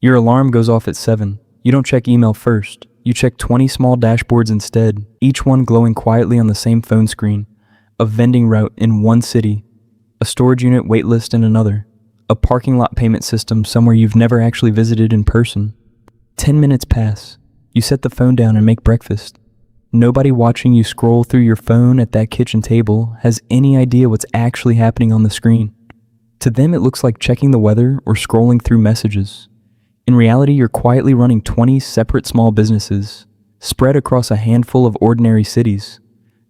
Your alarm goes off at 7. You don't check email first. You check 20 small dashboards instead, each one glowing quietly on the same phone screen. A vending route in one city, a storage unit waitlist in another, a parking lot payment system somewhere you've never actually visited in person. 10 minutes pass. You set the phone down and make breakfast. Nobody watching you scroll through your phone at that kitchen table has any idea what's actually happening on the screen. To them, it looks like checking the weather or scrolling through messages. In reality, you're quietly running 20 separate small businesses, spread across a handful of ordinary cities,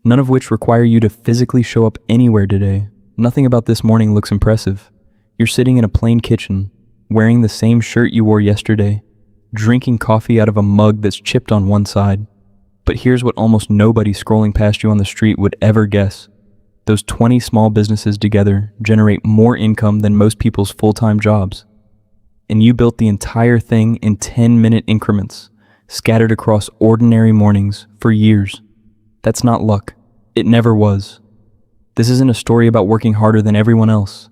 none of which require you to physically show up anywhere today. Nothing about this morning looks impressive. You're sitting in a plain kitchen, wearing the same shirt you wore yesterday, drinking coffee out of a mug that's chipped on one side. But here's what almost nobody scrolling past you on the street would ever guess. Those 20 small businesses together generate more income than most people's full-time jobs. And you built the entire thing in 10-minute increments, scattered across ordinary mornings for years. That's not luck. It never was. This isn't a story about working harder than everyone else.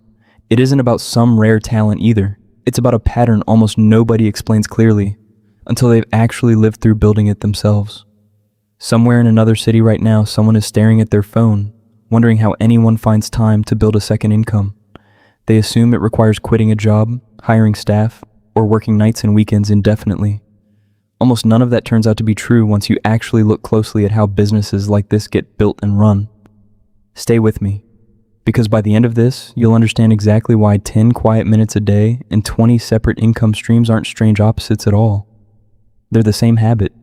It isn't about some rare talent either. It's about a pattern almost nobody explains clearly until they've actually lived through building it themselves. Somewhere in another city right now, someone is staring at their phone, wondering how anyone finds time to build a second income. They assume it requires quitting a job, hiring staff, or working nights and weekends indefinitely. Almost none of that turns out to be true once you actually look closely at how businesses like this get built and run. Stay with me, because by the end of this, you'll understand exactly why 10 quiet minutes a day and 20 separate income streams aren't strange opposites at all. They're the same habit,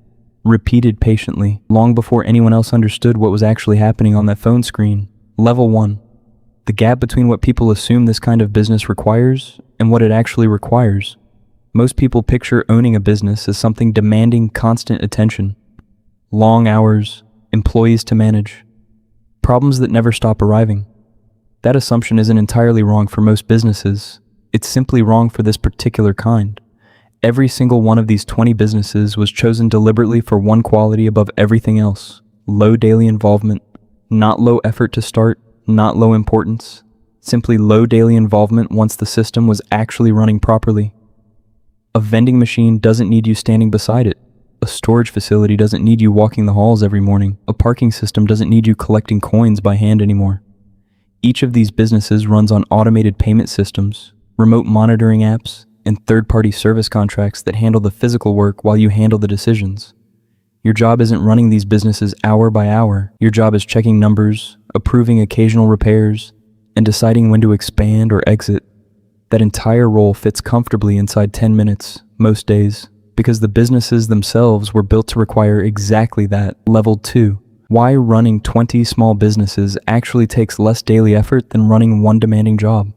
repeated patiently, long before anyone else understood what was actually happening on that phone screen. Level 1. The gap between what people assume this kind of business requires and what it actually requires. Most people picture owning a business as something demanding constant attention. Long hours, employees to manage, problems that never stop arriving. That assumption isn't entirely wrong for most businesses. It's simply wrong for this particular kind. Every single one of these 20 businesses was chosen deliberately for one quality above everything else: low daily involvement, not low effort to start, not low importance, simply low daily involvement once the system was actually running properly. A vending machine doesn't need you standing beside it. A storage facility doesn't need you walking the halls every morning. A parking system doesn't need you collecting coins by hand anymore. Each of these businesses runs on automated payment systems, remote monitoring apps, and third-party service contracts that handle the physical work while you handle the decisions. Your job isn't running these businesses hour by hour. Your job is checking numbers, approving occasional repairs, and deciding when to expand or exit. That entire role fits comfortably inside 10 minutes, most days, because the businesses themselves were built to require exactly that. Level 2. Why running 20 small businesses actually takes less daily effort than running one demanding job.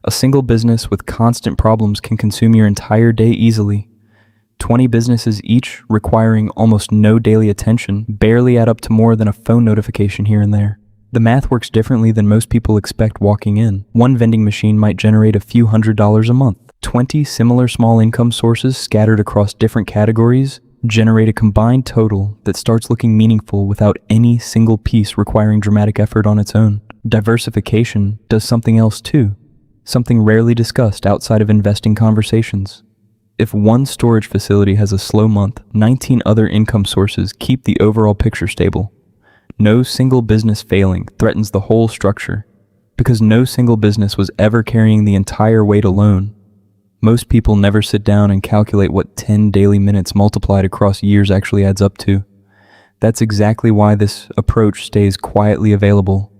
A single business with constant problems can consume your entire day easily. 20 businesses each requiring almost no daily attention barely add up to more than a phone notification here and there. The math works differently than most people expect walking in. One vending machine might generate a few $100s a month. 20 similar small income sources scattered across different categories generate a combined total that starts looking meaningful without any single piece requiring dramatic effort on its own. Diversification does something else too, something rarely discussed outside of investing conversations. If one storage facility has a slow month, 19 other income sources keep the overall picture stable. No single business failing threatens the whole structure, because no single business was ever carrying the entire weight alone. Most people never sit down and calculate what 10 daily minutes multiplied across years actually adds up to. That's exactly why this approach stays quietly available,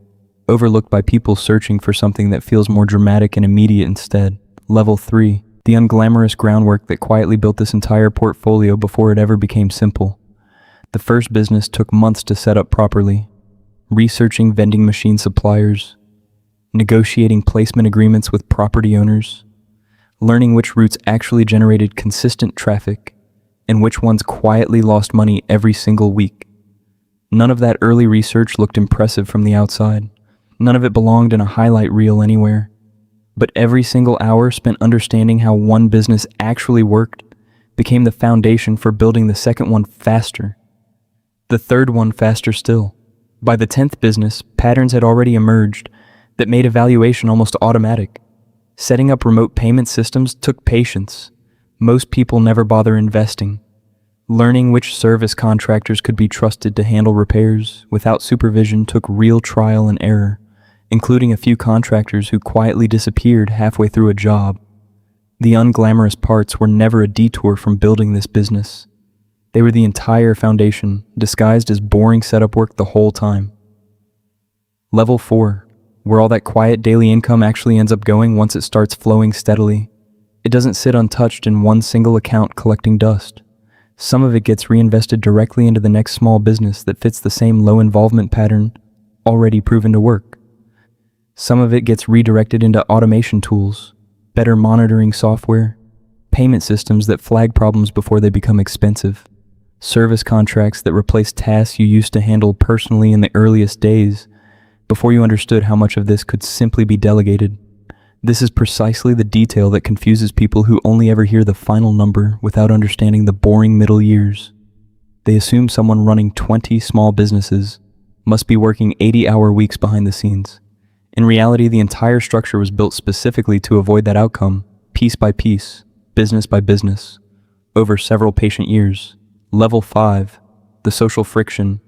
overlooked by people searching for something that feels more dramatic and immediate instead. Level 3. The unglamorous groundwork that quietly built this entire portfolio before it ever became simple. The first business took months to set up properly. Researching vending machine suppliers, negotiating placement agreements with property owners, learning which routes actually generated consistent traffic, and which ones quietly lost money every single week. None of that early research looked impressive from the outside. None of it belonged in a highlight reel anywhere. But every single hour spent understanding how one business actually worked became the foundation for building the second one faster. The third one faster still. By the 10th business, patterns had already emerged that made evaluation almost automatic. Setting up remote payment systems took patience. Most people never bother investing. Learning which service contractors could be trusted to handle repairs without supervision took real trial and error, including a few contractors who quietly disappeared halfway through a job. The unglamorous parts were never a detour from building this business. They were the entire foundation, disguised as boring setup work the whole time. Level 4, where all that quiet daily income actually ends up going once it starts flowing steadily. It doesn't sit untouched in one single account collecting dust. Some of it gets reinvested directly into the next small business that fits the same low involvement pattern already proven to work. Some of it gets redirected into automation tools, better monitoring software, payment systems that flag problems before they become expensive, service contracts that replace tasks you used to handle personally in the earliest days before you understood how much of this could simply be delegated. This is precisely the detail that confuses people who only ever hear the final number without understanding the boring middle years. They assume someone running 20 small businesses must be working 80-hour weeks behind the scenes. In reality, the entire structure was built specifically to avoid that outcome, piece by piece, business by business, over several patient years. Level 5, the social friction,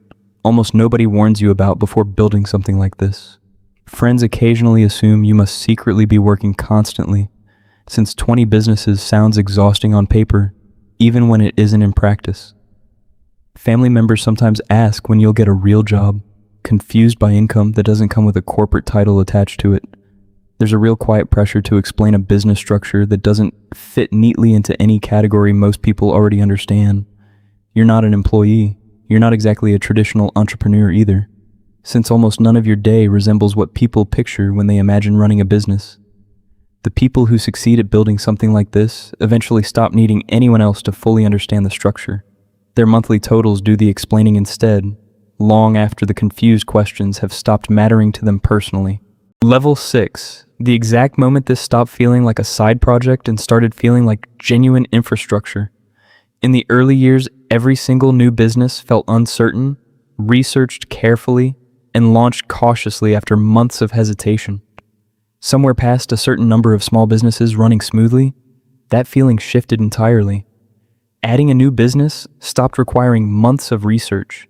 almost nobody warns you about before building something like this. Friends occasionally assume you must secretly be working constantly, since 20 businesses sounds exhausting on paper, even when it isn't in practice. Family members sometimes ask when you'll get a real job, confused by income that doesn't come with a corporate title attached to it. There's a real quiet pressure to explain a business structure that doesn't fit neatly into any category most people already understand. You're not an employee. You're not exactly a traditional entrepreneur either, since almost none of your day resembles what people picture when they imagine running a business. The people who succeed at building something like this eventually stop needing anyone else to fully understand the structure. Their monthly totals do the explaining instead, long after the confused questions have stopped mattering to them personally. Level 6, the exact moment this stopped feeling like a side project and started feeling like genuine infrastructure. In the early years, every single new business felt uncertain, researched carefully, and launched cautiously after months of hesitation. Somewhere past a certain number of small businesses running smoothly, that feeling shifted entirely. Adding a new business stopped requiring months of research.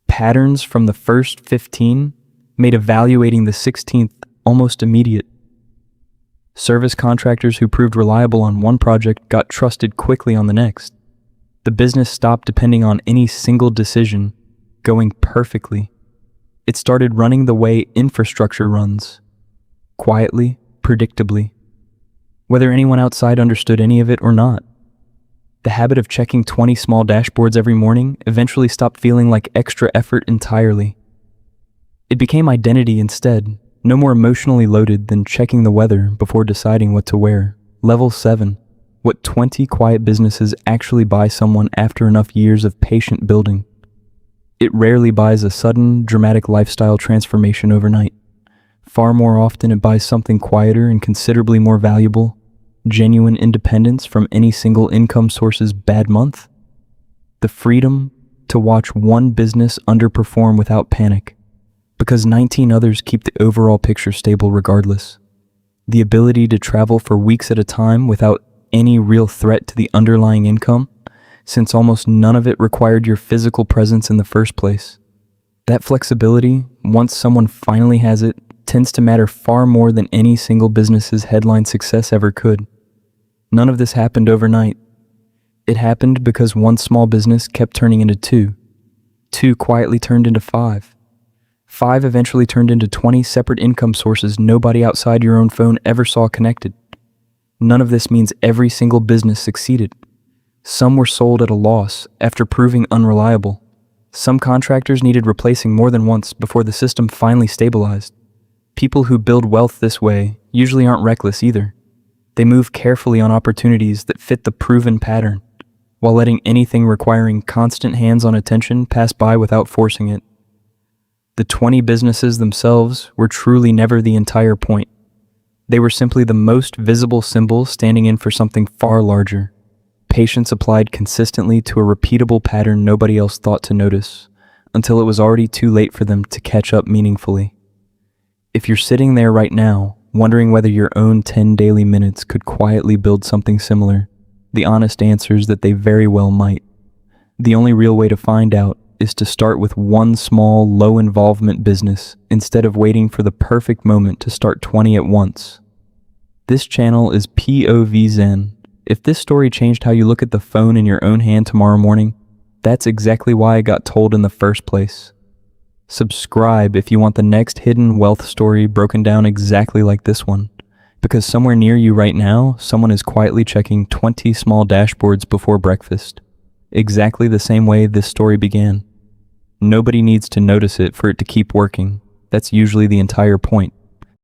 Patterns from the first 15 made evaluating the 16th almost immediate. Service contractors who proved reliable on one project got trusted quickly on the next. The business stopped depending on any single decision going perfectly. It started running the way infrastructure runs, quietly, predictably, whether anyone outside understood any of it or not. The habit of checking 20 small dashboards every morning eventually stopped feeling like extra effort entirely. It became identity instead, no more emotionally loaded than checking the weather before deciding what to wear. Level 7, what 20 quiet businesses actually buy someone after enough years of patient building. It rarely buys a sudden, dramatic lifestyle transformation overnight. Far more often it buys something quieter and considerably more valuable, genuine independence from any single income source's bad month. The freedom to watch one business underperform without panic, because 19 others keep the overall picture stable regardless. The ability to travel for weeks at a time without any real threat to the underlying income, since almost none of it required your physical presence in the first place. That flexibility, once someone finally has it, tends to matter far more than any single business's headline success ever could. None of this happened overnight. It happened because one small business kept turning into two. Two quietly turned into five. Five eventually turned into 20 separate income sources nobody outside your own phone ever saw connected. None of this means every single business succeeded. Some were sold at a loss after proving unreliable. Some contractors needed replacing more than once before the system finally stabilized. People who build wealth this way usually aren't reckless either. They move carefully on opportunities that fit the proven pattern, while letting anything requiring constant hands-on attention pass by without forcing it. The 20 businesses themselves were truly never the entire point. They were simply the most visible symbol standing in for something far larger. Patience applied consistently to a repeatable pattern nobody else thought to notice, until it was already too late for them to catch up meaningfully. If you're sitting there right now, wondering whether your own 10 daily minutes could quietly build something similar, The honest answer is that they very well might. The only real way to find out is to start with one small, low-involvement business instead of waiting for the perfect moment to start 20 at once. This channel is POV Zenn. If this story changed how you look at the phone in your own hand tomorrow morning, that's exactly why it got told in the first place. Subscribe if you want the next hidden wealth story broken down exactly like this one, because somewhere near you right now, someone is quietly checking 20 small dashboards before breakfast, exactly the same way this story began. Nobody needs to notice it for it to keep working. That's usually the entire point.